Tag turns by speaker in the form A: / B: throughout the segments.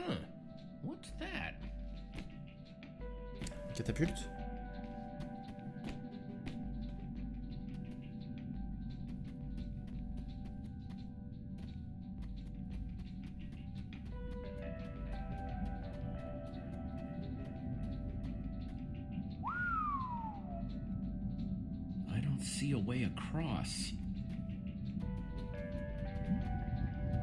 A: Huh. What's that?
B: Catapulte.
A: I don't see a way across.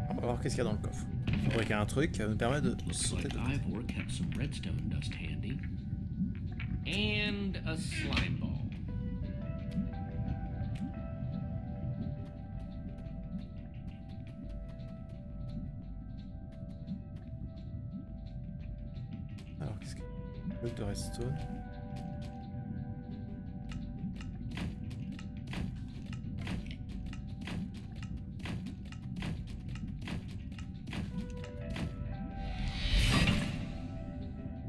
B: On va voir qu'est-ce qu'il y a dans le coffre. Fabriquer un truc qui va nous permettre de
A: Looks
B: sauter
A: like
B: de...
A: Ivor kept some redstone dust handy. And a slime ball.
B: Alors, qu'est-ce que... Bloc de redstone.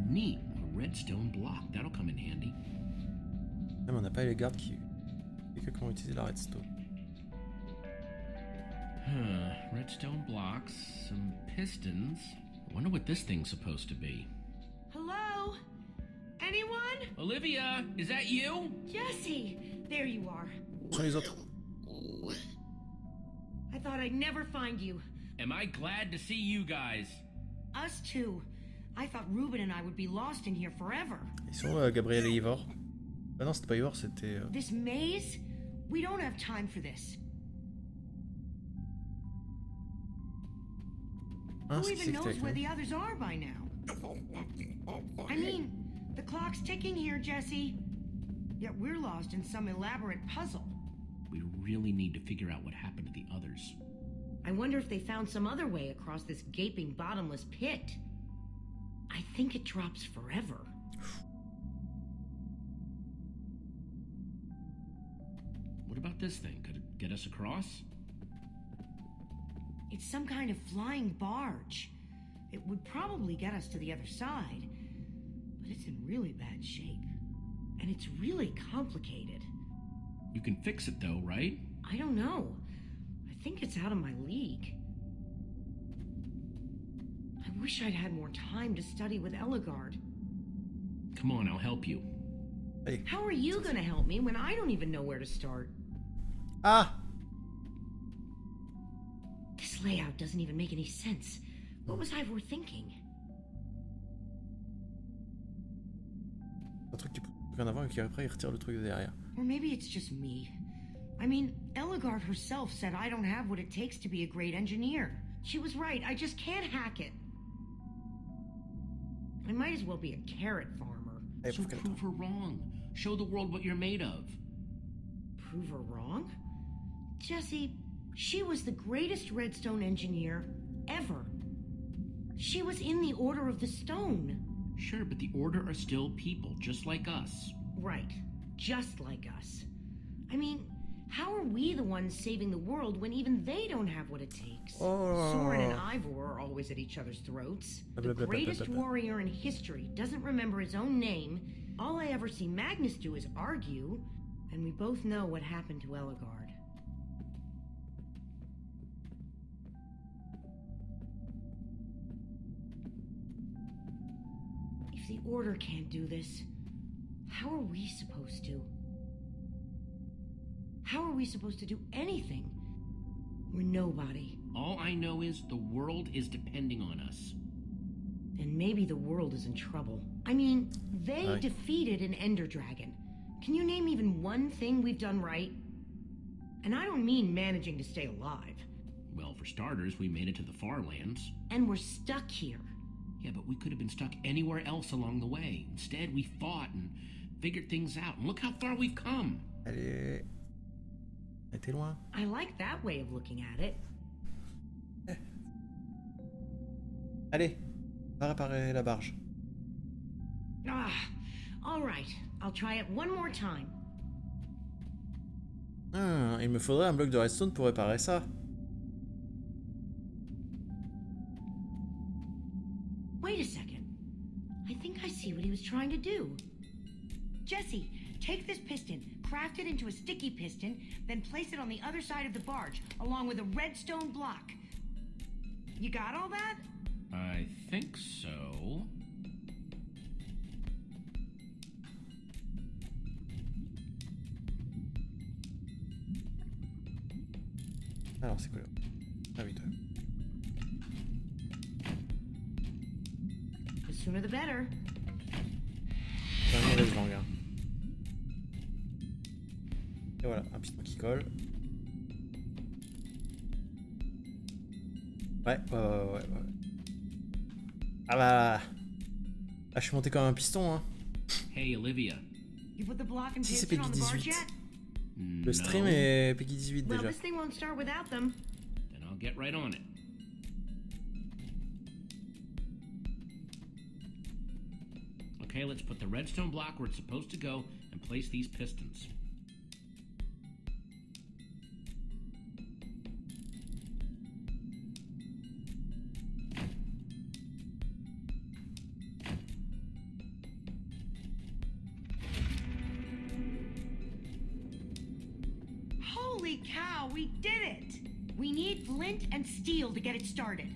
A: Neat. A redstone block. That'll come in handy.
B: Même on n'a pas les gardes qui... Et que comment utiliser la redstone.
A: Huh. Redstone blocks, some pistons. I wonder what this thing's supposed to be.
C: Hello? Anyone?
A: Olivia, is that you?
C: Jesse! There you are.
B: Sur les autres.
C: I thought I'd never find you.
A: Am I glad to see you guys?
C: Us too. I thought Ruben and I would be lost in here forever.
B: Ils sont Gabriel et Ivor. Ah non, c'était pas Ivor, c'était...
C: This maze? We don't have time for this.
B: Ah,
C: Who
B: c'est
C: even
B: qui
C: knows
B: c'était
C: where
B: avec
C: the others are by now? I mean, the clock's ticking here, Jesse. Yet we're lost in some elaborate puzzle.
A: We really need to figure out what happened to the others.
C: I wonder if they found some other way across this gaping bottomless pit. I think it drops forever.
A: What about this thing? Could it get us across?
C: It's some kind of flying barge. It would probably get us to the other side, but it's in really bad shape. And it's really complicated.
A: You can fix it though, right?
C: I don't know. I think it's out of my league. I wish I'd had more time to study with Eligard.
A: Come on, I'll help you.
B: Allez.
C: How are you gonna help me when I don't even know where to start?
B: Ah!
C: This layout doesn't even make any sense. What was Ivor thinking?
B: Un truc qui pousse en avant et qui après il retire le truc de derrière.
C: Or maybe it's just me. I mean, Eligard herself said I don't have what it takes to be a great engineer. She was right, I just can't hack it. I might as well be a carrot farmer.
B: Hey,
A: So prove her wrong. Show the world what you're made of.
C: Prove her wrong? Jesse, she was the greatest redstone engineer ever. She was in the Order of the Stone.
A: Sure, but the Order are still people, just like us.
C: Right, just like us. I mean, how are we the ones saving the world when even they don't have what it takes?
B: Oh.
C: Soren and Ivor are always at each other's throats. The greatest warrior in history doesn't remember his own name. All I ever see Magnus do is argue, and we both know what happened to Eligard. If the Order can't do this, how are we supposed to? How are we supposed to do anything? We're nobody.
A: All I know is the world is depending on us.
C: Then maybe the world is in trouble. I mean, they
B: Right.
C: defeated an Ender Dragon. Can you name even one thing we've done right? And I don't mean managing to stay alive.
A: Well, for starters, we made it to the far lands.
C: And we're stuck here.
A: Yeah, but we could have been stuck anywhere else along the way. Instead, we fought and figured things out. And look how far we've come.
B: Elle était loin.
C: I like that way of looking at it.
B: Allez, va réparer la barge.
C: Ah, all right. I'll try it one more time.
B: Ah, il me faudrait un bloc de redstone pour réparer ça.
C: Wait a second. I think I see what he was trying to do. Jesse, take this piston, craft it into a sticky piston, then place it on the other side of the barge, along with a redstone block. You got all that?
A: I think so.
B: Alors, c'est quoi là? Ah oui, toi.
C: The sooner the better.
B: C'est une mauvaise langue, hein. Et voilà, un piston qui colle. Ouais. Ah bah... Ah, je suis monté comme un piston, hein.
A: Hey, Olivia.
C: You put the block and
B: Si, c'est
C: piston on
B: Peggy
C: the barge
B: 18.
C: yet?
B: Le stream est Peggy 18
C: Well,
B: déjà.
C: this thing won't start without them.
A: Then I'll get right on it. Okay, let's put the redstone block where it's supposed to go and place these pistons.
C: Holy cow, we did it! We need flint and steel to get it started.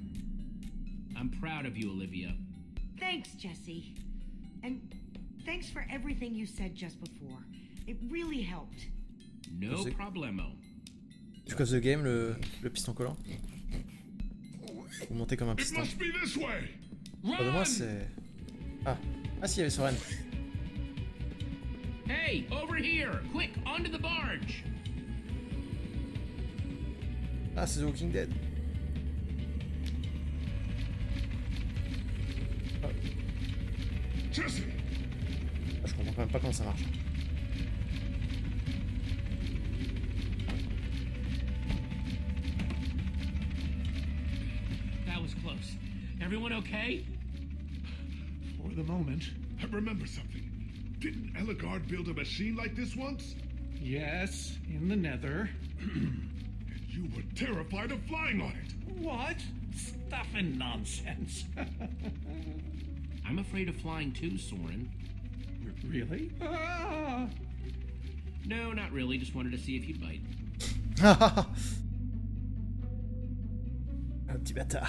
A: I'm proud of you, Olivia.
C: Thanks, Jesse. And thanks for everything you said just before. It really helped.
A: No problemo.
B: Tu causes le game, le piston collant. Vous montez comme un
D: It
B: piston.
D: must be this way.
B: Pas de moi, c'est... Ah si, il y avait Soren.
A: Hey, over here! Quick, onto the barge!
B: Ah, c'est The Walking Dead.
D: Jesse,
B: Ah, je comprends quand même pas comment ça marche.
A: That was close. Everyone okay?
D: for the moment, I remember something. Didn't Eligard build a machine like this once?
E: Yes, in the nether.
D: And you were terrified of flying on it.
E: What? Stuff and nonsense.
A: I'm afraid of flying too, Soren.
E: Really? Ah!
A: No, not really. Just wanted to see if you'd bite.
B: Un petit bâtard.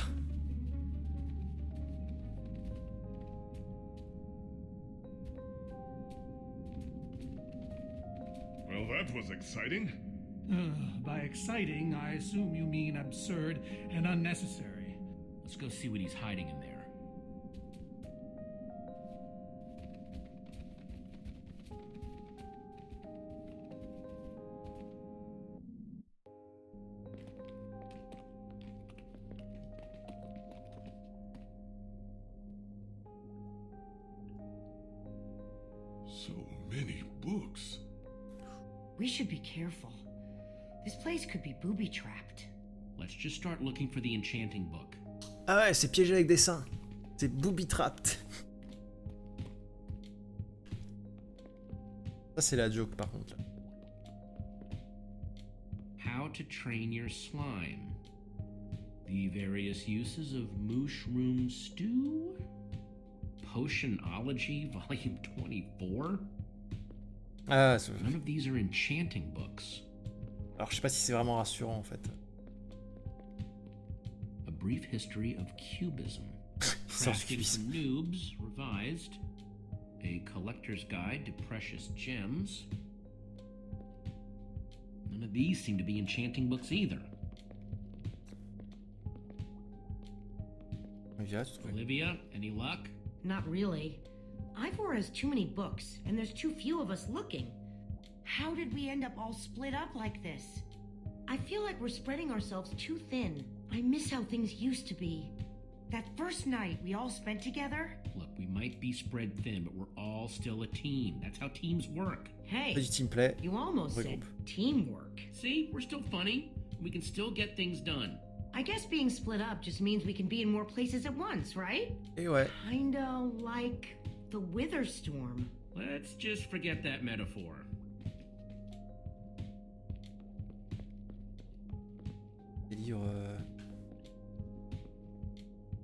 D: Well, that was exciting.
E: By exciting, I assume you mean absurd and unnecessary.
A: Let's go see what he's hiding in there.
D: So many books.
C: We should be careful. This place could be booby-trapped.
A: Let's just start looking for the enchanting book.
B: Ah ouais, c'est piégé avec des seins. C'est booby-trapped. Ça, c'est la joke, par contre.
A: How to train your slime. The various uses of mushroom stew. Potionology, volume 24.
B: Ah, c'est...
A: None of these are enchanting books.
B: Alors, je sais pas si c'est vraiment rassurant, en fait.
A: A brief history of cubism.
B: Sans
A: Crafting
B: cubisme.
A: for noobs, revised. A collector's guide to precious gems. None of these seem to be enchanting books either.
B: Olivia, tu trouves?
A: Olivia, any luck?
C: Not really. Ivor has too many books, and there's too few of us looking. How did we end up all split up like this? I feel like we're spreading ourselves too thin. I miss how things used to be. That first night we all spent together.
A: Look, we might be spread thin, but we're all still a team. That's how teams work.
C: Hey,
B: Pas du teamplay.
C: you almost
B: Vrai
C: said
B: groupe.
C: teamwork.
A: See, we're still funny. We can still get things done.
C: I guess being split up just means we can be in more places at once, right?
B: Et ouais.
C: Kinda like the Wither Storm.
A: Let's just forget that metaphor.
B: Les livres...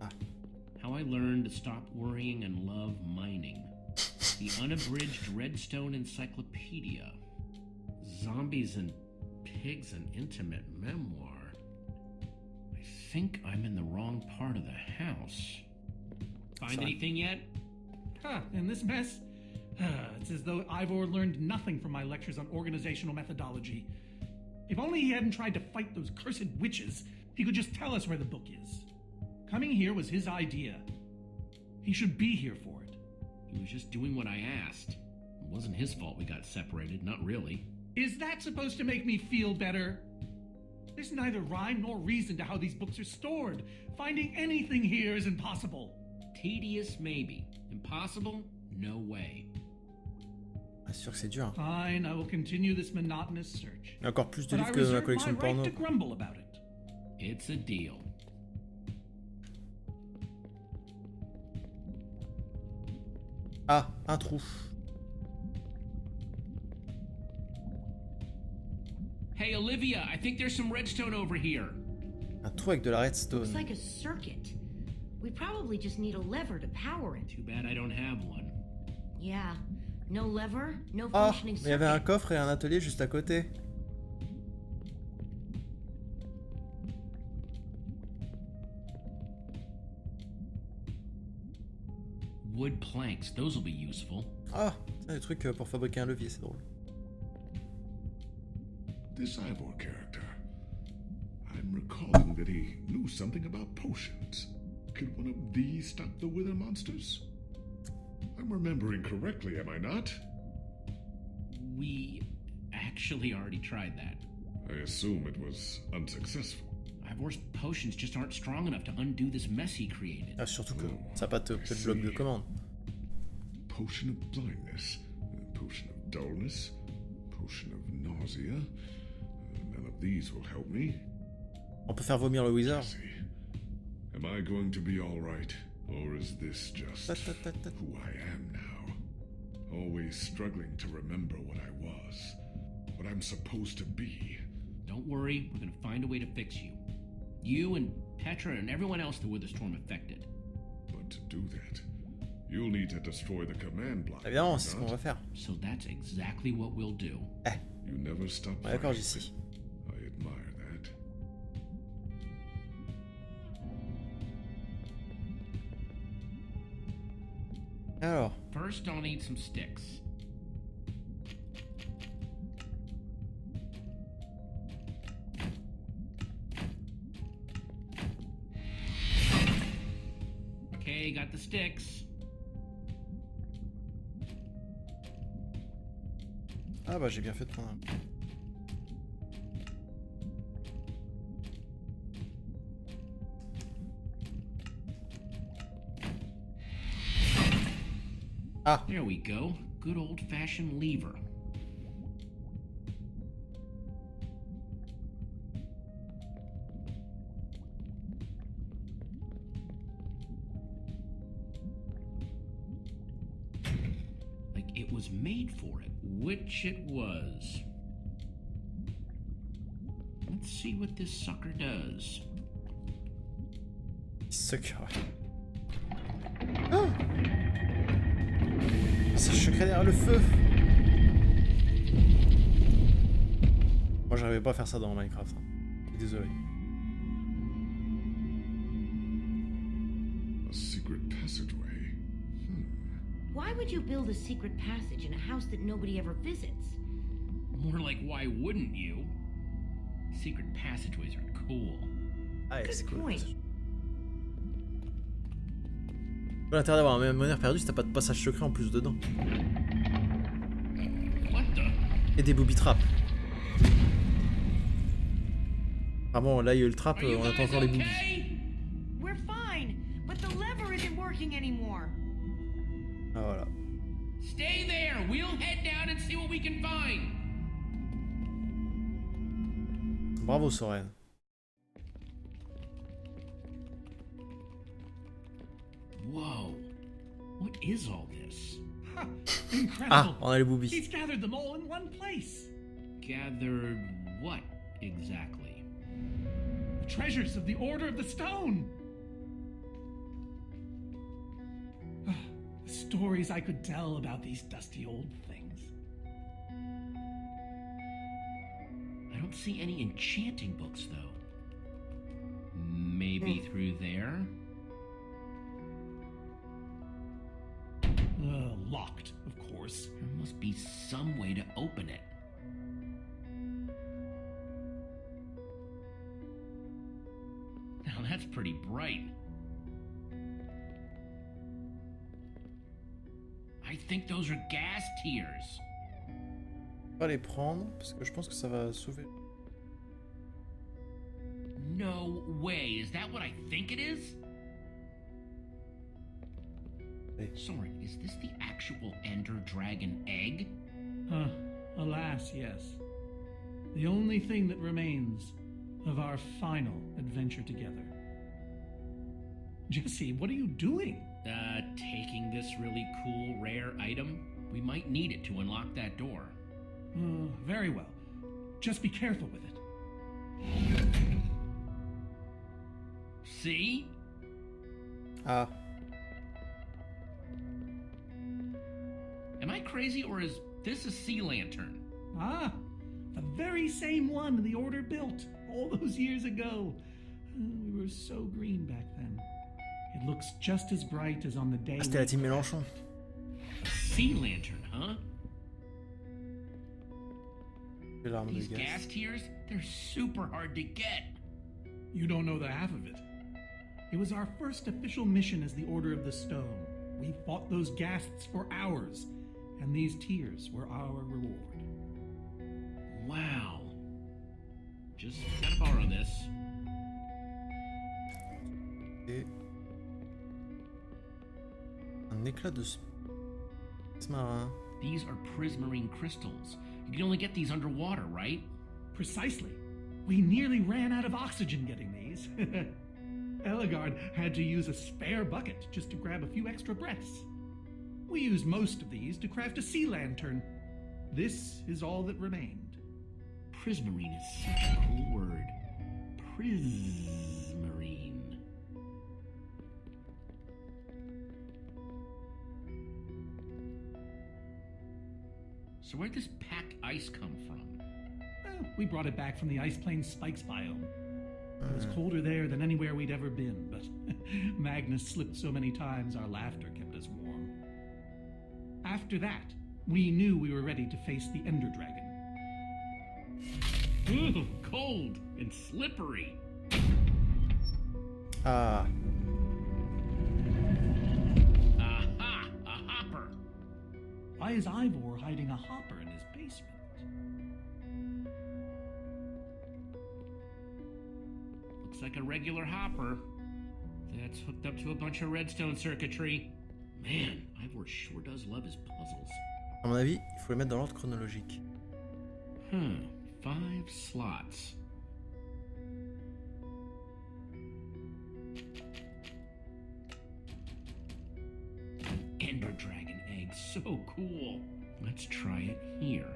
B: Ah.
A: How I learned to stop worrying and love mining. The unabridged Redstone Encyclopedia. Zombies and Pigs, an intimate memoir. I think I'm in the wrong part of the house. Find anything yet?
E: Huh, in this mess? It's as though Ivor learned nothing from my lectures on organizational methodology. If only he hadn't tried to fight those cursed witches, he could just tell us where the book is. Coming here was his idea. He should be here for it.
A: He was just doing what I asked. It wasn't his fault we got separated, not really.
E: Is that supposed to make me feel better? There's neither rhyme nor reason to how these books are stored. Finding anything here is impossible.
A: Tedious, maybe. Impossible? No way.
B: Ah, c'est sûr que c'est dur.
E: Fine, I will continue this monotonous search.
B: Il y a encore plus de
E: But I
B: livres que ma
E: reserve
B: collection
E: my
B: de porno.
E: right to grumble about it.
A: It's a deal.
B: Ah, un trou.
A: Hey, Olivia, I think there's some redstone over here.
B: Un trou avec de la
C: Looks
B: redstone.
C: like a circuit. We probably just need a lever to power it.
A: Too bad I don't have one.
C: Yeah. No lever, no
B: Ah,
C: functioning
B: mais il y avait un
C: circuit.
B: coffre et un atelier juste à côté.
A: Wood planks, those will be useful.
B: Ah, c'est des trucs pour fabriquer un levier, c'est drôle.
D: This Ivor character. I'm recalling that he knew something about potions. Could one of these stop the wither monsters? I'm remembering correctly, am I not?
A: We actually already tried that.
D: I assume it was unsuccessful.
A: Ivor's potions just aren't strong enough to undo this mess he created.
B: Ah, surtout que ça n'a pas de bloc de commande.
D: Potion of blindness, potion of dullness, potion of nausea. None of these will help me.
B: On peut faire vomir le wizard.
D: See, am I going to be all right, or is this just who I am now? Always struggling to remember what I was, what I'm supposed to be.
A: Don't worry, we're gonna find a way to fix you. You and Petra and everyone else the Witherstorm affected.
D: But to do that, you'll need to destroy the command block.
B: Évidemment, c'est ce qu'on va faire.
A: So that's exactly what we'll do.
D: You never stop
B: Ouais, d'accord,
D: fighting.
B: j'y suis.
D: I admire that.
B: Alors,
A: First, I'll need some sticks. Okay, got the sticks.
B: ah bah j'ai bien fait de prendre un. Ah,
A: There we go. Good old-fashioned lever. Like it was made for it, which it was. Let's see what this sucker does.
B: secret. Oh, c'est secret derrière le feu. Moi j'arrivais pas à faire ça dans Minecraft. Hein. Désolé.
D: A secret passageway.
C: Why would you build a secret passage in a house that nobody ever visits?
A: More like, why wouldn't you? Secret passageways are cool.
B: Ah, c'est
C: Good
B: cool.
C: point.
B: Pas l'intérêt d'avoir un monnaie perdu si t'as pas de passage secret en plus dedans.
A: What the?
B: Et des booby traps. Ah bon, là il y a eu le trap,
A: Are you
B: on attend
A: guys
B: encore les boobies.
A: okay?
C: We're fine, but the lever isn't working anymore.
B: Ah voilà.
A: Stay there. We'll head down and see what we can find.
B: Bravo Soren.
A: Whoa. What is all this?
E: Incredible.
B: Ah, on a les boobies.
E: He's gathered them all in one place.
A: Gathered what exactly?
E: The treasures of the Order of the Stone. The stories I could tell about these dusty old things.
A: I don't see any enchanting books, though. Maybe through there?
E: Locked, of course.
A: There must be some way to open it. Now that's pretty bright. I think those are gas tears.
B: On va les prendre parce que je pense que ça va sauver.
A: No way. Is that what I think it is?
B: Hey.
A: Soren, is this the actual Ender Dragon egg?
E: Alas, yes. The only thing that remains of our final adventure together. Jesse, what are you doing?
A: Taking this really cool, rare item. We might need it to unlock that door.
E: Very well. Just be careful with it.
A: See?
B: Ah.
A: Am I crazy, or is this a sea lantern?
E: Ah, the very same one the Order built all those years ago. We were so green back then. It looks just as bright as on the day.
B: Ah, c'était la team Mélenchon.
A: A sea lantern, huh?
B: L'arme de
E: These
B: gaz.
A: Gas tears? They're super hard to get.
E: You don't know the half of it. It was our first official mission as the Order of the Stone. We fought those ghasts for hours, and these tears were our reward.
A: Wow. Just gotta borrow this.
B: Et un éclat de marin.
A: These are prismarine crystals. You can only get these underwater, right?
E: Precisely. We nearly ran out of oxygen getting these. Eligard had to use a spare bucket just to grab a few extra breaths. We used most of these to craft a sea lantern. This is all that remained.
A: Prismarine is such a cool word. Prismarine. So where'd this packed ice come from?
E: Well, we brought it back from the Ice Plains Spikes biome. It was colder there than anywhere we'd ever been, but Magnus slipped so many times our laughter kept us warm. After that, we knew we were ready to face the Ender Dragon.
A: Ooh, cold and slippery.
B: Ah.
A: Aha! A hopper!
E: Why is Ivor hiding a hopper in his basement?
A: Looks like a regular hopper. That's hooked up to a bunch of redstone circuitry. Man, Ivor sure does love his puzzles.
B: À mon avis, il faut les mettre dans l'ordre chronologique.
A: 5 slots. Ender Dragon egg, so cool. Let's try it here.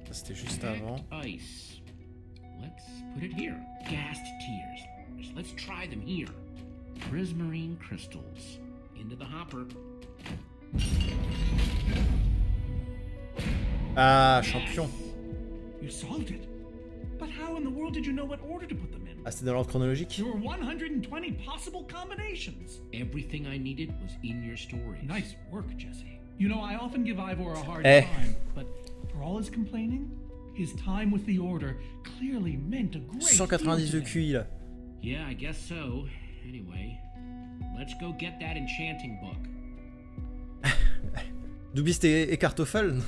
B: Ça c'était juste avant.
A: Ice. Let's put it here. Gassed tears. Let's try them here. Prismarine crystals. Into the hopper.
B: Ah, champion.
E: You solved it. But how in the world did you know what order to put them in?
B: Ah, c'était dans l'ordre chronologique.
E: There were 120 possible combinations.
A: Everything I needed was in your stories.
E: Nice work, Jesse. You know, I often give Ivor a hard
B: Eh.
E: time, but for all his complaining, his time with the Order clearly meant a great deal
B: 190
E: to
B: de
E: him.
B: QI là.
A: Yeah, I guess so. Anyway, let's go get that enchanting book.
B: Doubiste et Cartoffel.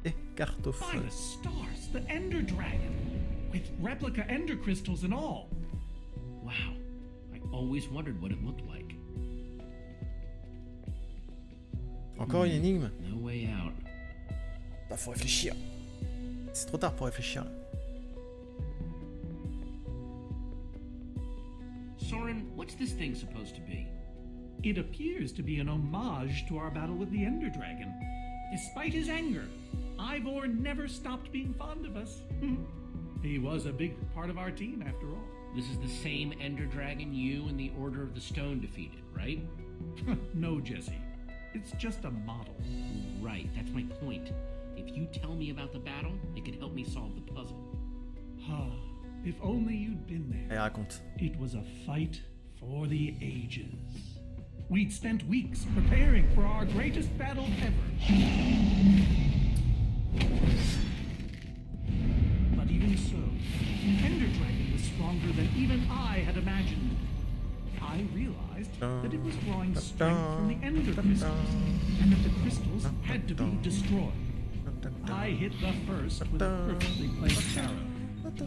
B: Et
E: By
B: Cartoffel.
E: the stars, the Ender Dragon, with replica Ender crystals and all.
A: Wow, I always wondered what it looked like.
B: Encore une énigme.
A: No way out.
B: Bah, faut réfléchir. C'est trop tard pour réfléchir là.
A: Soren, what's this thing supposed to be?
E: It appears to be an homage to our battle with the Ender Dragon. Despite his anger, Ivor never stopped being fond of us. He was a big part of our team, after all.
A: This is the same Ender Dragon you and the Order of the Stone defeated, right?
E: No, Jesse. It's just a model.
A: Right, that's my point. If you tell me about the battle, it could help me solve the puzzle.
E: Ah, if only you'd been there.
B: Allez, raconte.
E: It was a fight for the ages. We'd spent weeks preparing for our greatest battle ever. But even so, the Ender Dragon was stronger than even I had imagined. I realized that it was drawing strength from the Ender crystals, and that the crystals had to be destroyed. I hit the first with a perfectly placed arrow.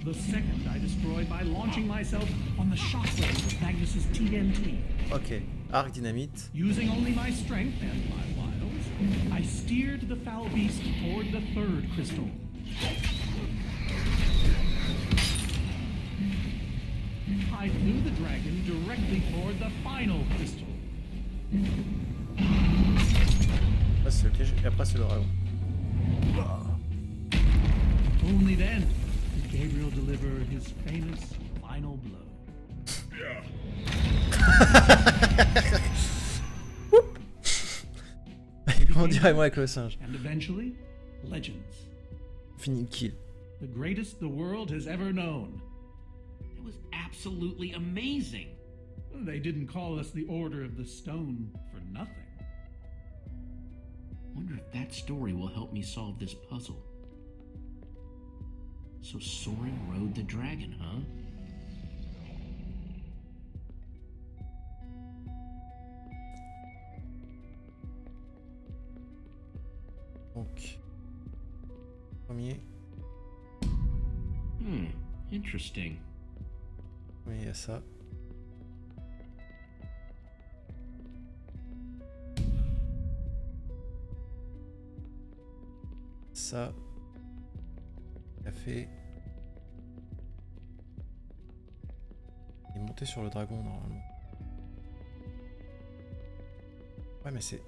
E: The second I destroyed by launching myself on the shockwave of Magnus's TNT.
B: Ok, arc dynamite.
E: Using only my strength and my wiles, I steered the foul beast toward the third crystal. I flew the dragon directly toward the final crystal.
B: Là c'est le piège et après c'est le dragon.
E: Only then did Gabriel deliver his famous final blow.
B: On dirait moi avec le singe.
E: And eventually, legends.
B: Fini kill.
E: The greatest the world has ever known.
A: That was absolutely amazing.
E: They didn't call us the Order of the Stone for nothing.
A: Wonder if that story will help me solve this puzzle. So Soren rode the dragon, huh?
B: Donc, premier,
A: Interesting.
B: oui, il y a ça. Ça. Café. Il est monté sur le dragon normalement. Ouais mais c'est...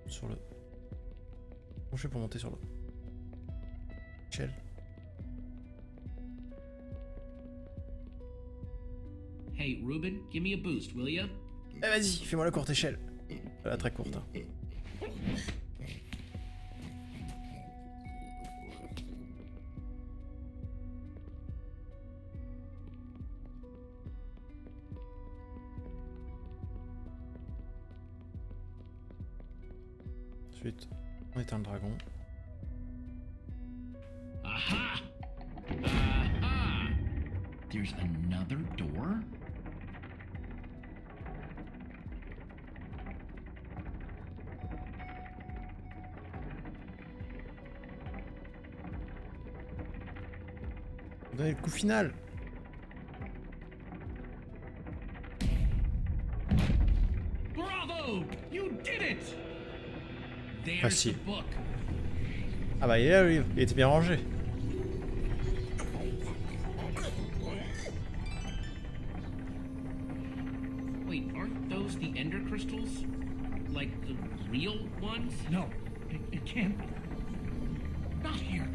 B: Sur le... Comment je fais pour monter sur le... Shell.
A: Hey, Ruben, give me a boost, will ya?
B: Eh vas-y, fais-moi la courte échelle. La très courte. Hein. Ensuite, on éteint le dragon.
A: Aha! Aha! There's another door?
B: Donnez le coup final.
E: Bravo! You did it!
A: There's
B: Facile.
A: the book.
B: Ah bah il est là le livre, il était bien rangé.
A: Wait, aren't those the Ender crystals? Like the real ones?
E: No, it can't be. Not here.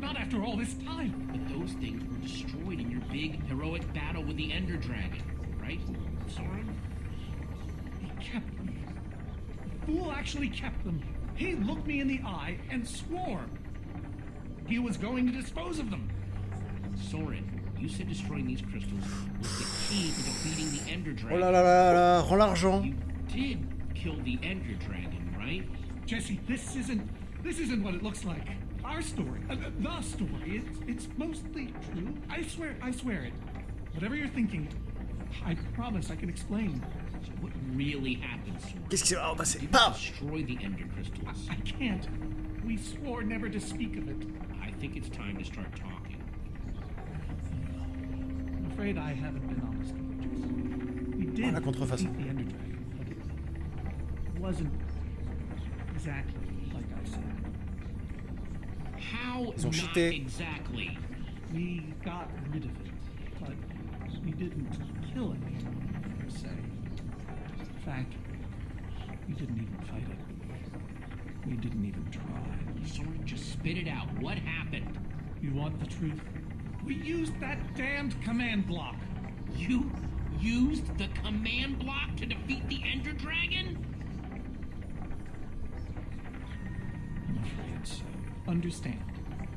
E: Not after all this time.
A: But those things were destroyed in your big heroic battle with the Ender Dragon, right, Soren?
E: He kept them. The fool actually kept them. He looked me in the eye and swore he was going to dispose of them.
A: Soren, you said destroying these crystals was the key to defeating the Ender
B: Oh
A: Dragon.
B: là là là là, rends l'argent.
A: You did kill the Ender Dragon, right?
E: Jesse, this isn't what it looks like. Our story, the story, it's mostly true. I swear it. Whatever you're thinking, I promise I can explain.
A: So what really happened, Soren?
B: Qu'est-ce qui s'est vraiment passé?
A: Did you
B: Paf!
A: destroy the Ender crystals?
E: I can't. We swore never to speak of it.
A: I think it's time to start talking.
E: I'm afraid I haven't been honest with you, Jesse. We did
B: la contrefaçon.
E: defeat the Ender Dragon, but it wasn't exactly like I said.
A: How
B: Ils ont
A: not
B: cheaté.
A: exactly?
E: We got rid of it, but we didn't kill it, per se. In fact, we didn't even fight it. We didn't even try.
A: Soren, just spit it out. What happened?
E: You want the truth? We used that damned command block.
A: You used the command block to defeat the Ender Dragon?
E: I'm afraid so. Understand,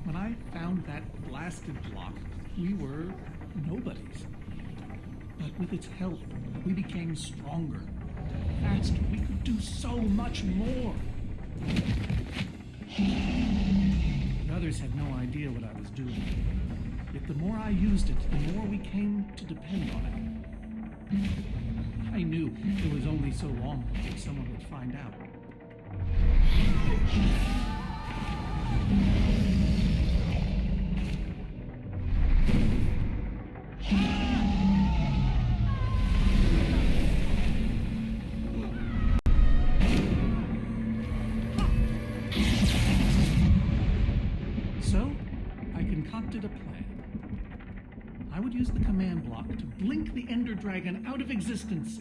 E: when I found that blasted block, we were nobodies. But with its help, we became stronger, faster. We could do so much more. The others had no idea what I was doing. Yet the more I used it, the more we came to depend on it. I knew it was only so long before someone would find out. So, I concocted a plan. I would use the command block to blink the Ender Dragon out of existence.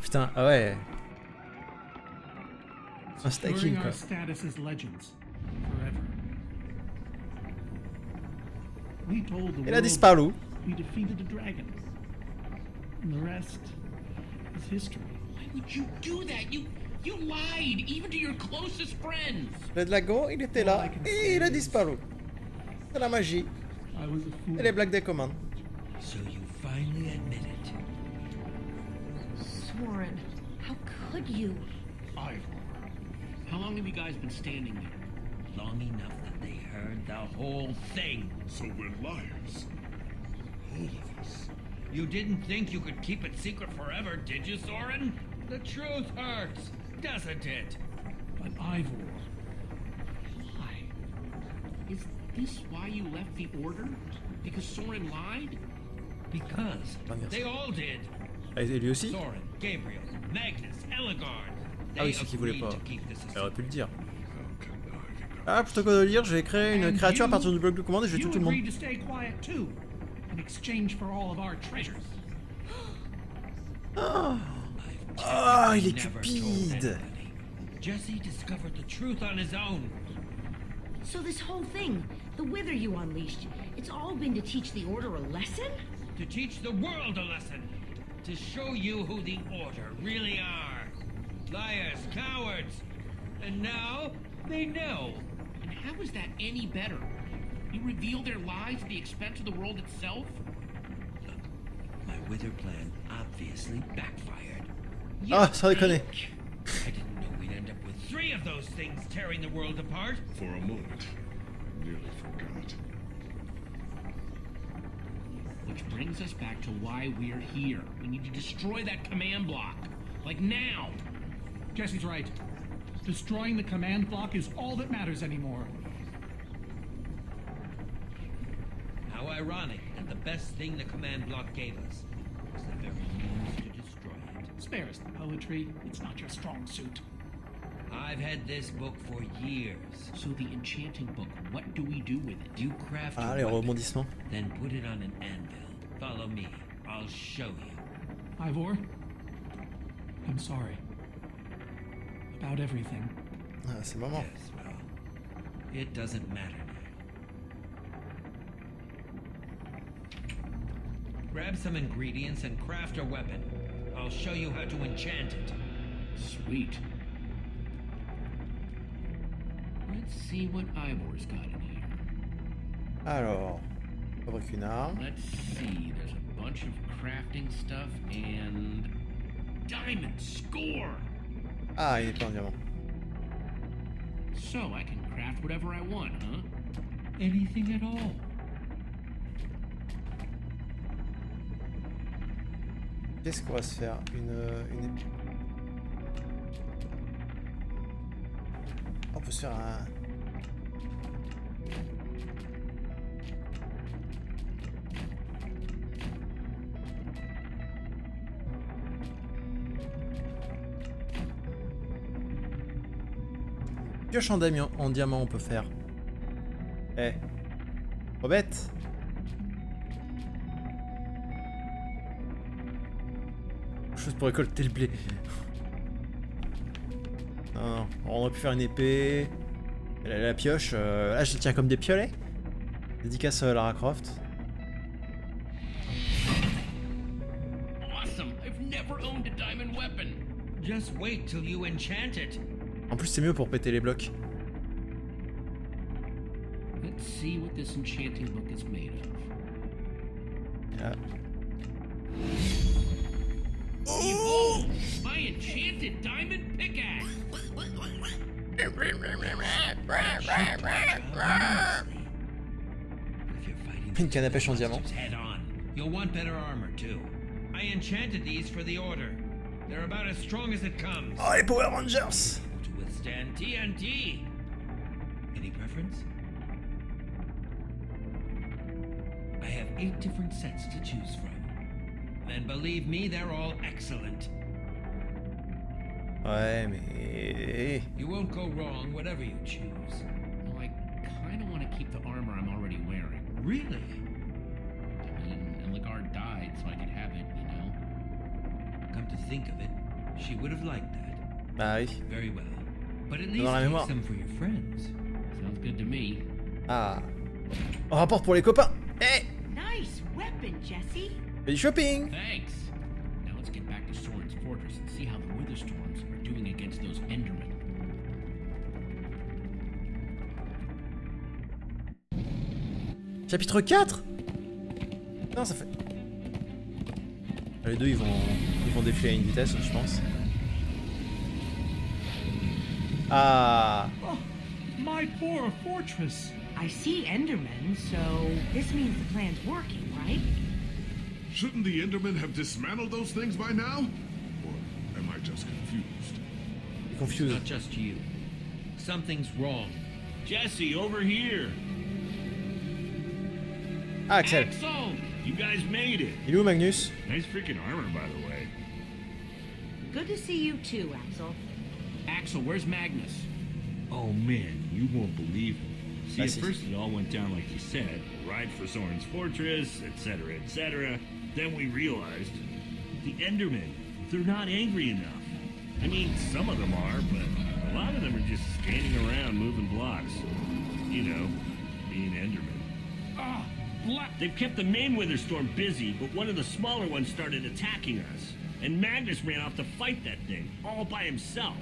B: Putain, ah ouais. Un
E: Securing
B: stacking
E: our
B: quoi.
E: status as legends forever. We told the
B: Il a
E: world
B: disparu.
E: we defeated the dragon. And the rest is history.
A: Why would you do that? You lied, even to your closest friends.
B: Le dragon, il était là et il a disparu. C'est la magie
E: I was a fool.
B: et les blagues des commandes.
F: So you finally admit it.
C: Soren, how could you?
E: Ivor.
A: How long have you guys been standing there?
F: Long enough that they heard the whole thing.
D: So we're liars. All of us.
F: You didn't think you could keep it secret forever, did you, Soren? The truth hurts, doesn't it?
E: But Ivor. Why?
A: Is this why you left the Order? Because Soren lied?
F: Because
B: Ah, merci.
F: they all did.
B: Ah, et lui aussi?
F: Soren, Gabriel, Magnus, Ellegaard.
B: Ah oui,
F: They
B: c'est qu'il voulait
F: agreed
B: pas.
F: to keep this a
B: Elle aurait
F: secret.
B: pu le dire.
D: How can I?
B: Ah, plutôt que de le dire, je vais créer une
E: And
B: créature à
E: you-
B: partir du bloc de commande et je vais
E: You
B: tuer tout le monde.
E: agreed to stay quiet too, in exchange for all of our treasures.
B: Ah, il est
F: Never told
B: cupide.
F: anybody. Jesse discovered the truth on his own.
C: So this whole thing, the wither you unleashed, it's all been to teach the Order a lesson?
F: To teach the world a lesson. To show you who the Order really are. Liars, cowards. And now they know.
A: And how is that any better? You reveal their lies at the expense of the world itself?
F: Look, my wither plan obviously backfired.
B: Ah, sans déconner.
F: I didn't know we'd end up with 3 of those things tearing the world apart.
D: For a moment, nearly forgot.
A: Which brings us back to why we're here. We need to destroy that command block. Like now.
E: Jesse's right. Destroying the command block is all that matters anymore.
F: How ironic that the best thing the command block gave us was the very means to destroy it.
E: Spare us the poetry. It's not your strong suit.
F: I've had this book for years.
A: So the enchanting book, what do we do with it?
F: You craft
B: Ah,
F: a
B: les
F: weapon,
B: rebondissements.
F: then put it on an anvil. Follow me. I'll show you.
E: Ivor, I'm sorry. About everything.
B: Ah, c'est le moment.
F: Yes, well, it doesn't matter now. Grab some ingredients and craft a weapon. I'll show you how to enchant it.
A: Sweet. Let's see what Ivor's got in here.
B: Alors, on fabrique une arme.
A: Let's see, there's a bunch of crafting stuff and... Diamond score!
B: Ah, il est pas en diamant.
A: So I can craft whatever I want, huh?
F: Anything at all.
B: Qu'est-ce qu'on va se faire? Une... On peut se faire un... Pioche en diamant on peut faire. Eh. Trop bête. Chose pour récolter le blé. Non, non, on aurait pu faire une épée. La pioche, là je tiens comme des piolets. Dédicace à Lara Croft.
A: Awesome! I've never owned a diamond weapon.
F: Just wait till you enchant it.
B: En plus, c'est mieux pour péter les blocs.
A: Let's see what this enchanting book is made of.
B: Ah.
A: Behold, my enchanted diamond pickaxe!
B: Une canne à pêche en diamant.
F: Head on. You'll want better armor too. I enchanted these for the order. They're about as strong as it comes.
B: Oh, les Power Rangers!
F: To withstand TNT. Any preference? I have 8 different sets to choose from. And believe me, they're all excellent.
B: Ouais, mais...
F: You won't go wrong whatever you choose.
A: Well, I kind of want to keep the armor I'm already wearing.
F: Really?
A: I mean, Eligard died so I could have it, you know?
F: Come to think of it, she would have liked that.
B: Bah oui.
F: Very well. But at least
B: Dans la
F: take
B: mémoire.
F: some for your friends.
A: Sounds good to me.
B: Ah. On rapporte pour les copains. Eh!
C: Nice weapon, Jesse.
B: Fais du shopping!
A: Thanks! Now let's get back to Soren's fortress and see how the Witherstorms are doing against those Endermen.
B: Chapitre 4? Non, ça fait... Les deux, ils vont défiler à une vitesse, je pense. Ah!
E: Oh, my poor fortress.
C: I see Endermen, so this means the plan's working, right?
D: Shouldn't the Endermen have dismantled those things by now? Or am I just confused?
B: Confused.
F: Not just you. Something's wrong.
G: Jesse, over here.
B: Ah, Axel.
A: Axel!
G: You guys made it.
B: Il est où, Magnus?
G: Nice freaking armor, by the way.
C: Good to see you too, Axel.
A: Axel, where's Magnus?
G: Oh man, you won't believe it. See,
B: I
G: at
B: see.
G: first it all went down like you said. Ride for Soren's fortress, etc., etc. Then we realized the Endermen, they're not angry enough. I mean, some of them are, but a lot of them are just standing around moving blocks. You know, being Endermen.
E: Ah,
G: They've kept the main Witherstorm busy, but one of the smaller ones started attacking us. And Magnus ran off to fight that thing, all by himself.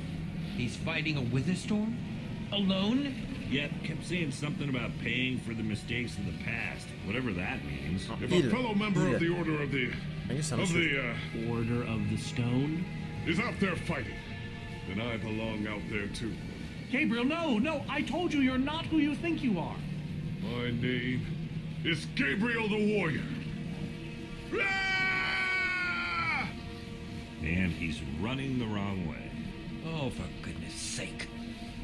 F: He's fighting a Witherstorm? Alone?
G: Yep, kept saying something about paying for the mistakes of the past, whatever that means.
D: If
B: Il-
D: a fellow member
B: il-
D: of the Order of the...
B: Magnus, c'est un
D: of
B: monsieur.
D: the,
A: Order of the Stone?
D: is out there fighting, then I belong out there too.
E: Gabriel, no, I told you you're not who you think you are.
D: My name is Gabriel the Warrior. Ah!
G: And he's running the wrong way.
F: Oh, for goodness sake.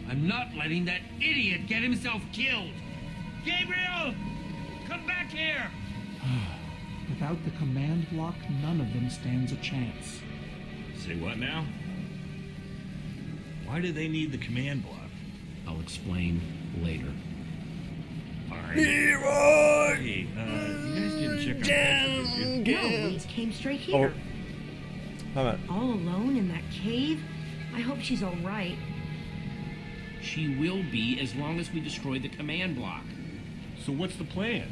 F: I'm not letting that idiot get himself killed. Gabriel! Come back here!
E: Without the command block, none of them stands a chance.
G: Say what now? Why do they need the command block?
A: I'll explain later.
G: Alright. Hey, you guys didn't check on Petra, did you?
C: No, we came straight
B: Oh.
C: here.
B: Pas mal.
C: All alone in that cave? I hope she's all right.
A: She will be as long as we destroy the command block.
G: So what's the plan?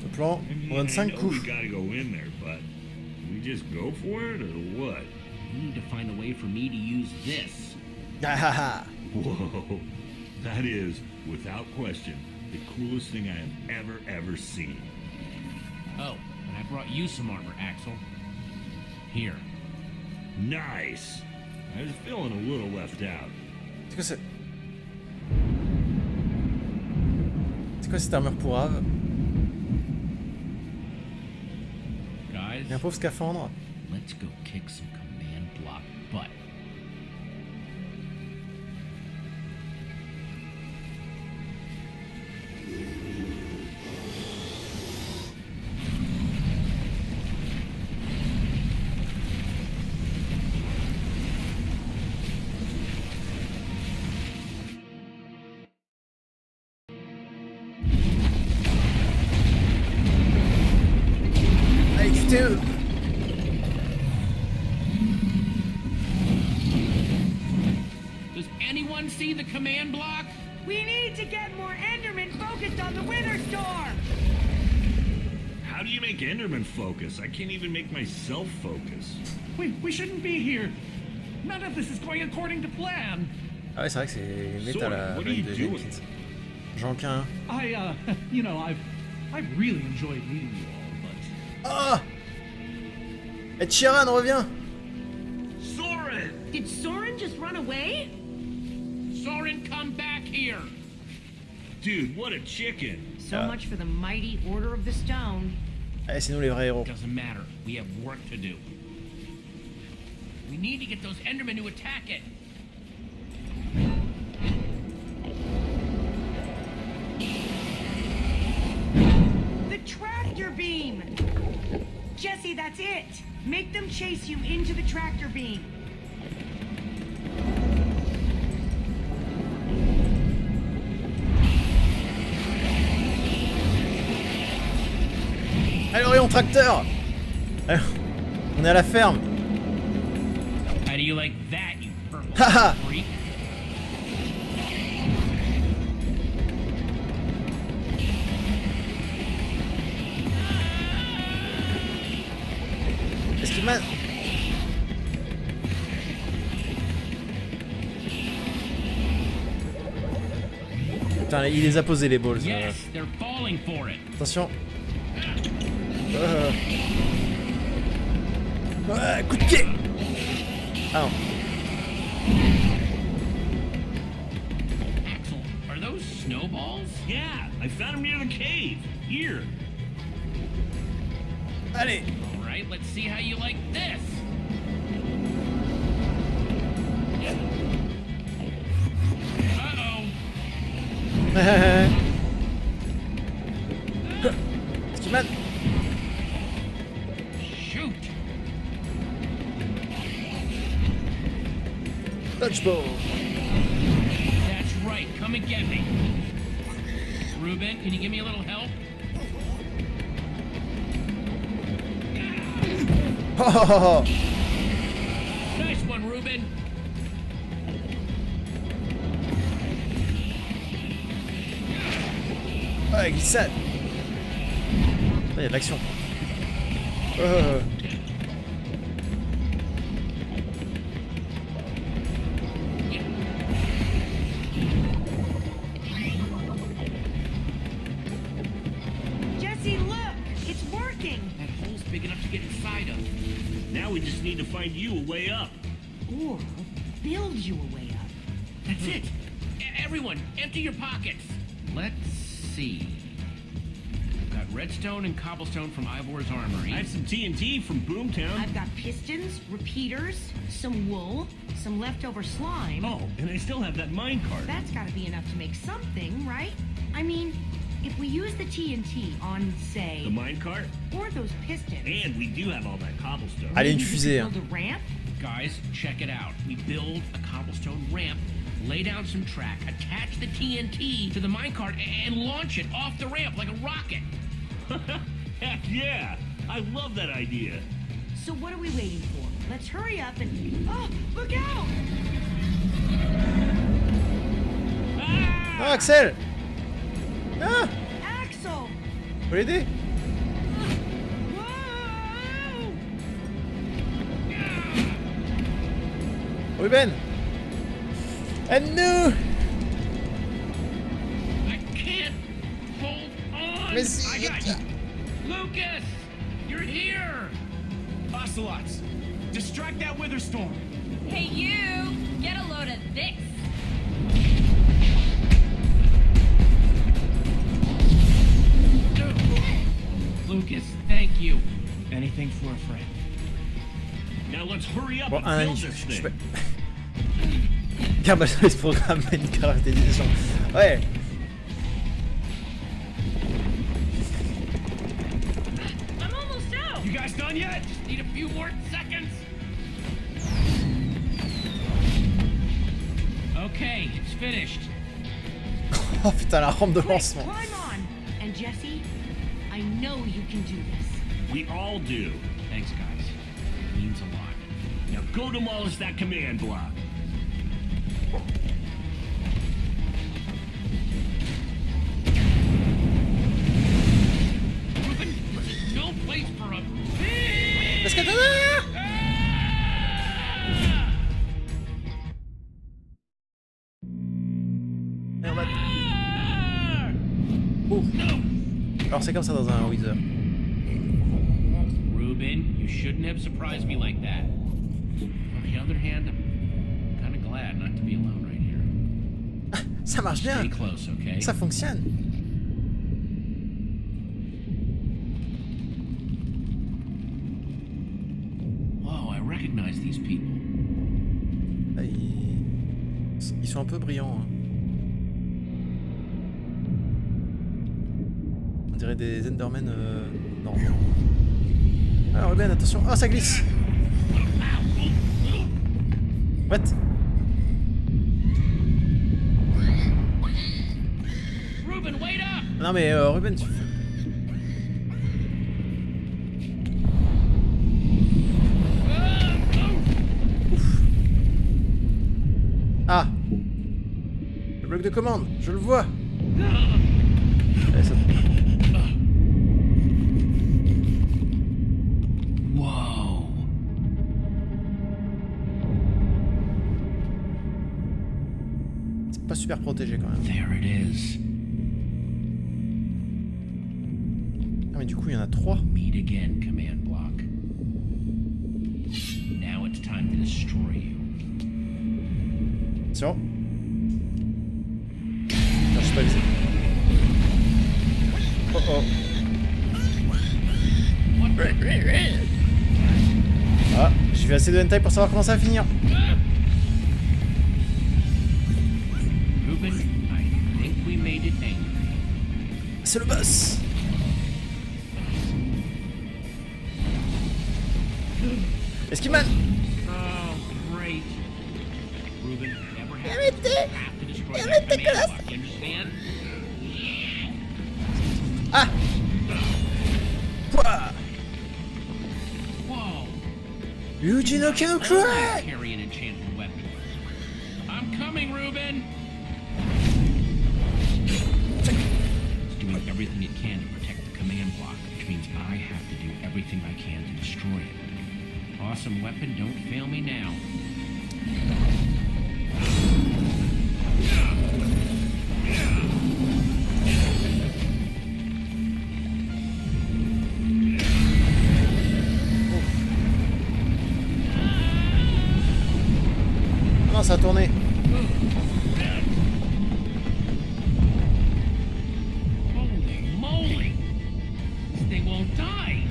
B: Le plan,
G: I mean,
B: on donne
G: I
B: 5
G: know
B: coups.
G: we gotta go in there, but we just go for it or what?
A: We need to find a way for me to use this.
B: Ah, ah, ah.
G: Whoa, that is, without question, the coolest thing I have ever seen.
A: Oh, and I brought you some armor, Axel. Here.
G: Nice! I was feeling a little left out.
B: C'est quoi ça? C'est quoi cette armure pourrave?
A: Guys,
B: Il y a un pauvre scaphandre.
A: let's go kick some command block butt.
B: Allez, QTE!
A: Does anyone see the command block?
C: We need to get more Endermen focused focused on the Wither Storm!
G: How do you make Enderman focus? I can't even make myself focus.
E: We shouldn't be here. None of this is going according to plan.
B: Ah ouais, c'est vrai que c'est méta la
G: what are you
B: de
G: doing?
B: Jenkins. J'en qu'un.
E: You know, I've really enjoyed meeting you all, but...
B: Ah! Ed Sheeran revient!
G: Soren!
C: Did Soren just run away?
A: Soren, come back here!
G: Dude, what a chicken!
C: So much for the mighty Order of the Stone.
B: Allez, c'est nous les vrais héros.
A: Doesn't matter. We have work to do. We need to get those Endermen to attack it.
C: The tractor beam! Jesse, that's it! Make them chase you into the tractor beam.
B: Allez, Orion, tracteur! Allez, on est à la ferme.
A: How do you like that, you purple
B: Haha.
A: freak?
B: Est-ce qu'il m'a... Putain, il les a posés les balls.
A: Yes, they're falling for it.
B: Attention. Ouais, coup de pied. Ah non.
A: Axel, are those snowballs?
G: Yeah, I found him near the cave. Here.
B: Allez.
A: All right, let's see how you like this. Uh-oh.
B: Est-ce qu'il m'a...
A: Shoot.
B: Dodgeball.
A: That's right. Come and get me. Ruben, can you give me a little help?
B: Oh, oh, oh, oh.
A: Nice one, Ruben.
B: Ouais, glissade. Là, il y a de l'action.
C: Jesse, look! It's working!
A: That hole's big enough to get inside of.
G: Now we just need to find you a way up.
C: Or build you a way up.
A: That's it. Everyone, empty your pockets. Let's see. I've got redstone and cobblestone from Ivor's armory.
G: I have some TNT from Boomtown.
C: I've got pistons, repeaters, some wool, some leftover slime.
G: Oh, and I still have that minecart.
C: That's gotta be enough to make something, right? I mean, if we use the TNT on, say...
G: The minecart?
C: Or those pistons...
G: And we do have all that cobblestone.
B: Allez, une
C: maybe we could
B: fusée. Hein.
C: build a ramp?
A: Guys, check it out. We build a cobblestone ramp, lay down some track, attach the TNT to the minecart, and launch it off the ramp like a rocket.
G: Heck yeah! I love that idea.
C: So what are we waiting for? Let's hurry up and... Oh, look out!
B: Non, Axel. Ah,
C: Axel!
B: faut l'aider.
C: Whoa!
B: Ruben. Aide-nous.
A: I can't hold on.
B: Mais si...
A: I got you. Lucas, you're here.
H: Ocelots, distract that Wither Storm.
I: Hey you! Get a load of this!
A: Lucas, thank you.
H: Anything for a friend.
G: Now let's hurry up
B: Bon,
G: and
B: un
G: build
B: ami.
G: this
B: Je
G: thing.
B: peux... Car ce programme Minecraft Edition. Ouais.
I: I'm almost out!
H: You guys done yet?
A: Just need a few more seconds. Okay, it's finished.
B: Oh putain, la rampe de
C: Quick,
B: lancement.
C: climb on! And Jesse, I know you can do this.
G: We all do.
A: Thanks, guys. It means a lot.
G: Now go demolish that command block.
B: Et on va... Ouf. Alors c'est comme ça dans un Wither.
A: Ruben, you shouldn't have surprised me like that. On the other hand, I'm kind of glad not to be alone right here.
B: Ça marche bien.
A: Stay close, okay?
B: Ça fonctionne.
A: Whoa, I recognize these people.
B: Ah, ils sont un peu brillants. Hein. On dirait des Endermen. Non. Alors Ruben, attention. Oh, ça glisse. What?
A: Ruben, wait up!
B: Non mais Ruben, tu... Ouf. Ah. Le bloc de commande, je le vois. Allez, ça...
A: Whoa.
B: C'est pas super protégé quand même.
A: There it is.
B: Ah mais du coup il y en a 3.
A: Meet again, command block. Now it's time to destroy you.
B: Sûr? Non, je suis pas visé. Oh oh. Ah, j'ai vu assez de hentai pour savoir comment ça va finir.
A: Ruben, I think we made it angry.
B: C'est le boss. Esquimale.
A: Oh, great. Ruben, never have to destroy that command block, you understand?
B: Ah. Pouah.
A: Whoa.
B: Yuji no Kino
A: Always
B: Cry.
A: carry an enchanted weapon. I'm coming, Ruben. It's doing everything it can to protect the command block, which means I have to do everything I can to destroy it. Awesome weapon, don't fail me now.
B: Non, ça a tourné.
A: Holy moly! This thing won't die!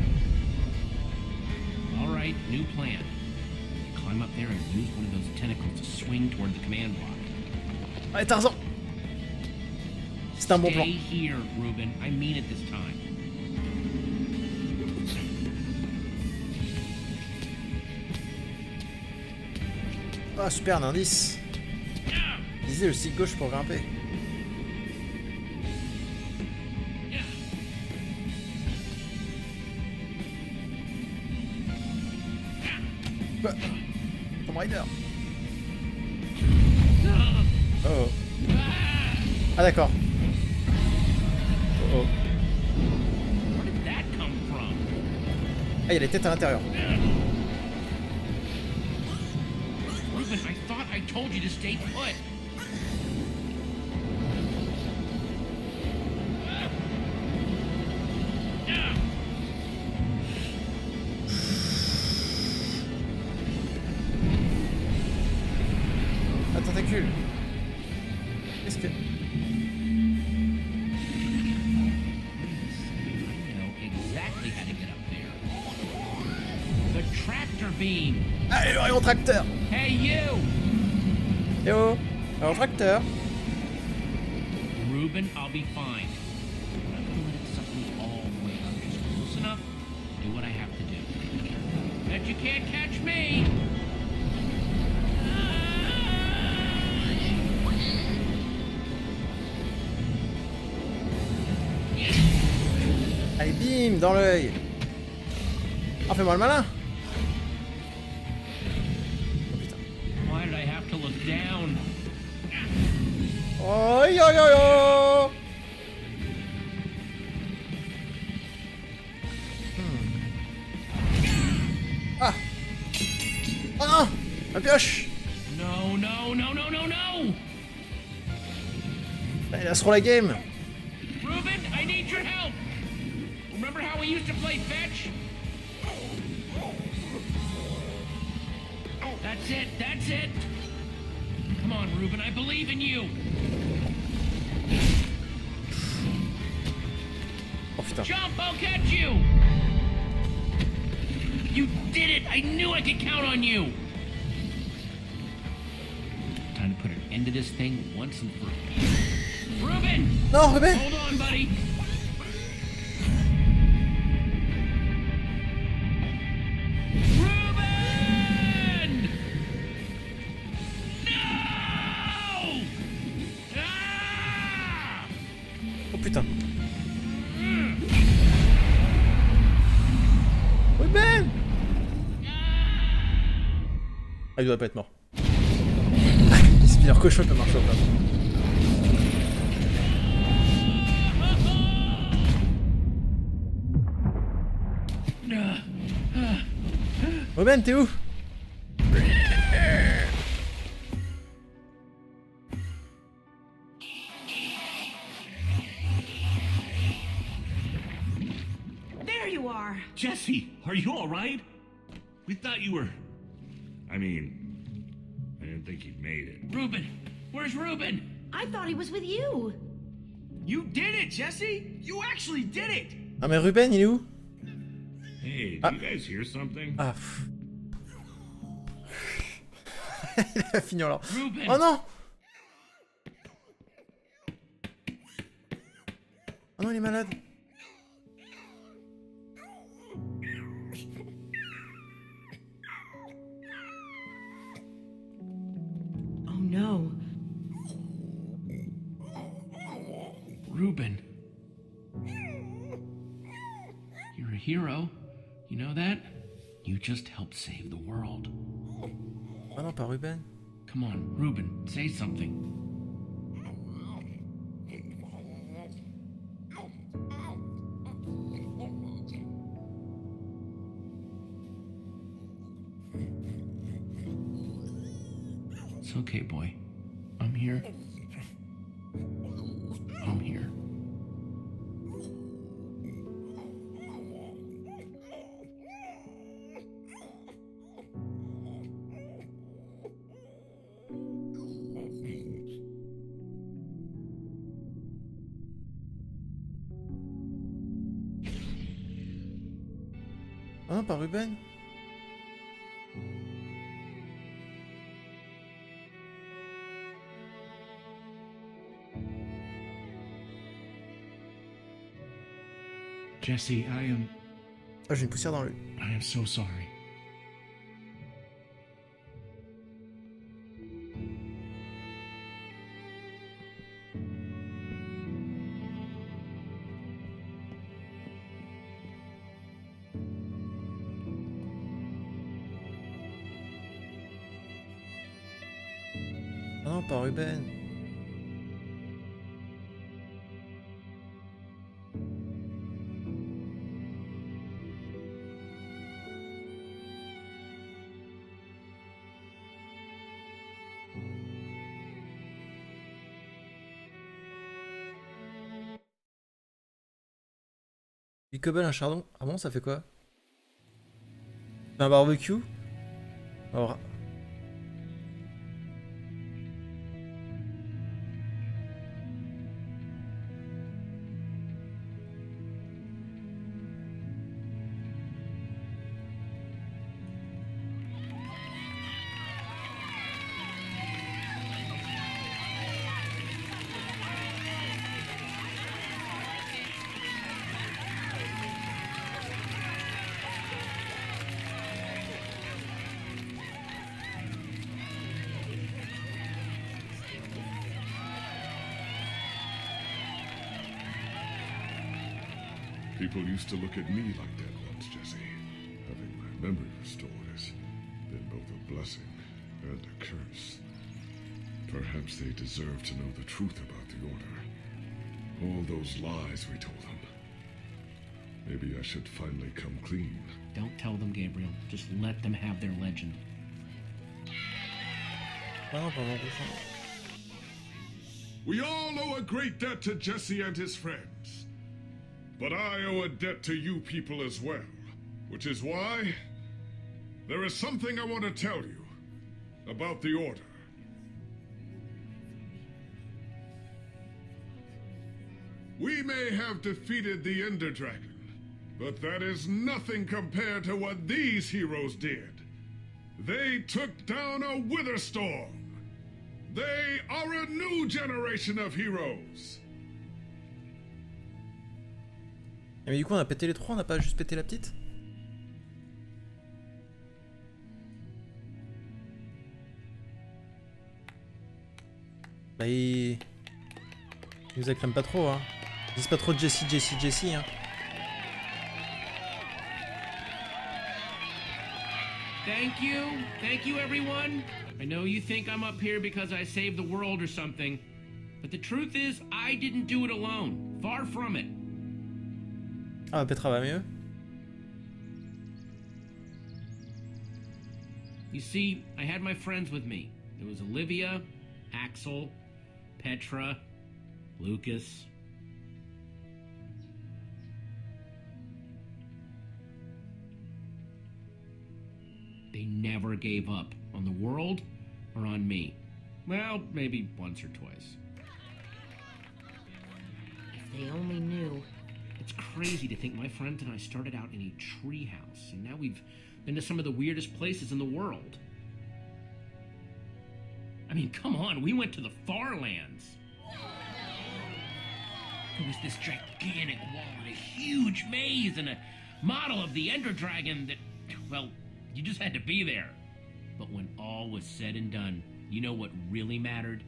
A: Alright, new plan. Climb up there and use one of those tentacles to swing toward the command block.
B: Allez, Tarzan. C'est un bon plan.
A: Stay here, Ruben. I mean it this time.
B: Ah, super, un indice. Visez le stick gauche pour grimper. Quoi? Tomb Raider. Oh. Ah d'accord. Oh.
A: Where did that come from?
B: Ah, il y a les têtes à l'intérieur.
A: Ruben, I thought I told you to stay put.
B: Un tentacule. Qu'est-ce que...
A: I know exactly how to get up there. The tractor beam.
B: Allez, le rayon tracteur.
A: Hey, you!
B: Eh oh, rayon tracteur.
A: Ruben, I'll be fine. I'm not gonna let it suck me all the way. I'm just close enough to do what I have to do. Bet you can't catch me!
B: Allez, bim, dans l'œil. Ah, fais-moi le malin. Oh putain.
A: Why did I have to look down?
B: Oh, yo yo yo. Ah. Oh non, la pioche.
A: No, no, no, no, no, no!
B: Elle se rend la game.
A: Ruben, I need your help. Remember how we used to play fetch? That's it, that's it. Come on, Ruben, I believe in you.
B: Oh putain.
A: Jump, I'll catch you. You did it. I knew I could count on you. Time to put an end to this thing once and for all. Ruben!
B: Non, Ruben!
A: Hold on, buddy. Ruben! No! Ah!
B: Oh putain. Ruben! Ah, il doit pas être mort. Il spinner cochon peut marcher au plat. Ruben, t'es où?
C: There you are.
G: Jesse, are you all right? We thought you were. I mean, I didn't think you'd made it.
A: Ruben! Where's Ruben?
C: I thought he was with you.
H: You did it, Jesse! You actually did it!
B: Ah mais Ruben, il est où?
G: Hey,
B: Ah.
G: do you guys hear something?
B: Ah. Il va finir là.
A: Ruben!
B: Oh non! Oh non, il est malade.
C: Oh no.
A: Ruben. You're a hero. You know that? You just helped save the world.
B: Oh non, pas Ruben.
A: Come on, Ruben, say something. It's okay, boy. I'm here. I'm here.
B: Oh non, pas Ruben.
A: Jesse,
B: Ah, j'ai une poussière dans l'œil.
A: I am so sorry.
B: Ah non, pas Ruben. Pickleball, un chardon. Ah bon, ça fait quoi? Un barbecue? Alors.
D: People used to look at me like that once, Jesse. Having my memory restored has been both a blessing and a curse. Perhaps they deserve to know the truth about the Order. All those lies we told them. Maybe I should finally come clean.
A: Don't tell them, Gabriel. Just let them have their legend.
B: Ah non, pas mon prochain.
D: We all owe a great debt to Jesse and his friends. But I owe a debt to you people as well. Which is why there is something I want to tell you about the Order. We may have defeated the Ender Dragon, but that is nothing compared to what these heroes did. They took down a Wither Storm. They are a new generation of heroes.
B: Mais du coup on a pété les trois, on n'a pas juste pété la petite? Bah il nous acclame pas trop hein. Dis pas trop Jesse hein.
A: Thank you everyone. I know you think I'm up here because I saved the world or something, but the truth is I didn't do it alone. Far from it.
B: Ah Petra va mieux.
A: You see, I had my friends with me. It was Olivia, Axel, Petra, Lucas. They never gave up on the world or on me. Well, maybe once or twice.
C: If they only knew.
A: It's crazy to think my friends and I started out in a treehouse, and now we've been to some of the weirdest places in the world. I mean, come on, we went to the far lands. There was this gigantic wall and a huge maze and a model of the Ender Dragon that, well, you just had to be there. But when all was said and done, you know what really mattered?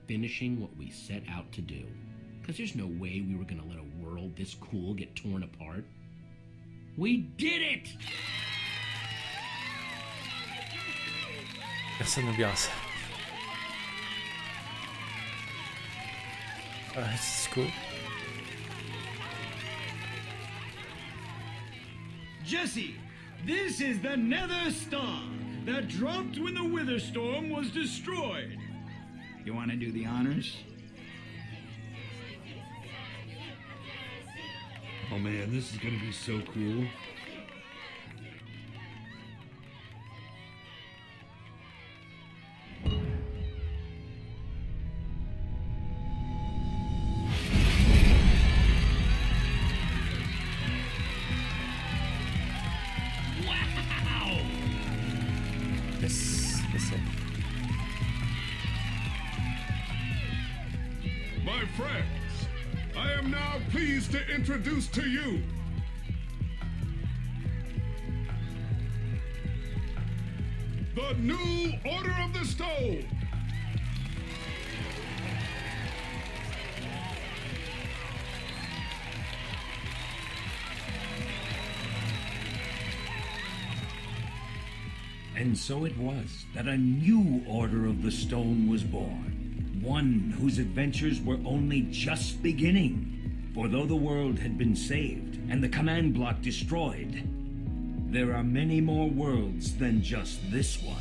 A: Finishing what we set out to do. Because there's no way we were going to let a world this cool get torn apart. We did it!
B: Personne n'oubliera ça. Ah, c'est cool.
H: Jesse, this is the Nether Star that dropped when the Wither Storm was destroyed. You want to do the honors?
G: Oh man, this is gonna be so cool.
A: Wow!
B: Yes, listen.
D: My friends, I am now pleased to introduce to you the new Order of the Stone.
F: And so it was that a new Order of the Stone was born. One whose adventures were only just beginning. For though the world had been saved and the command block destroyed, there are many more worlds than just this one.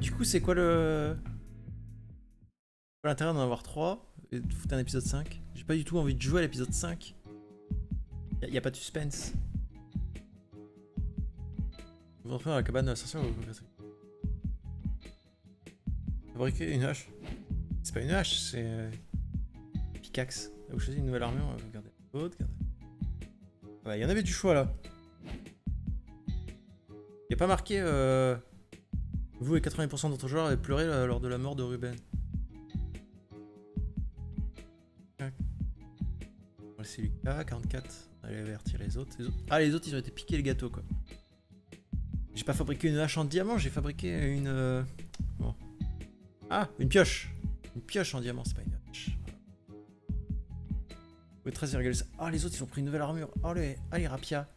B: Du coup, c'est quoi le... l'intérêt d'en avoir 3 et de foutre un épisode 5? J'ai pas du tout envie de jouer à l'épisode 5. Y a pas de suspense. Vous entrez dans la cabane de la sorcière ou fabriquer une hache. C'est pas une hache, c'est pickaxe. Vous choisissez une nouvelle armure, regardez l'autre, regardez. Il y en avait du choix là. Il y a pas marqué vous et 80% d'autres joueurs avaient pleuré lors de la mort de Ruben. C'est Lucas, 44. Allez avertir les autres. Ah, les autres ils ont été piqués le gâteau quoi. J'ai pas fabriqué une hache en diamant, j'ai fabriqué une... Bon. Ah, une pioche. Une pioche en diamant, c'est pas une hache. Voilà. 13,5. Ah, les autres ils ont pris une nouvelle armure. Oh, allez, Rapia.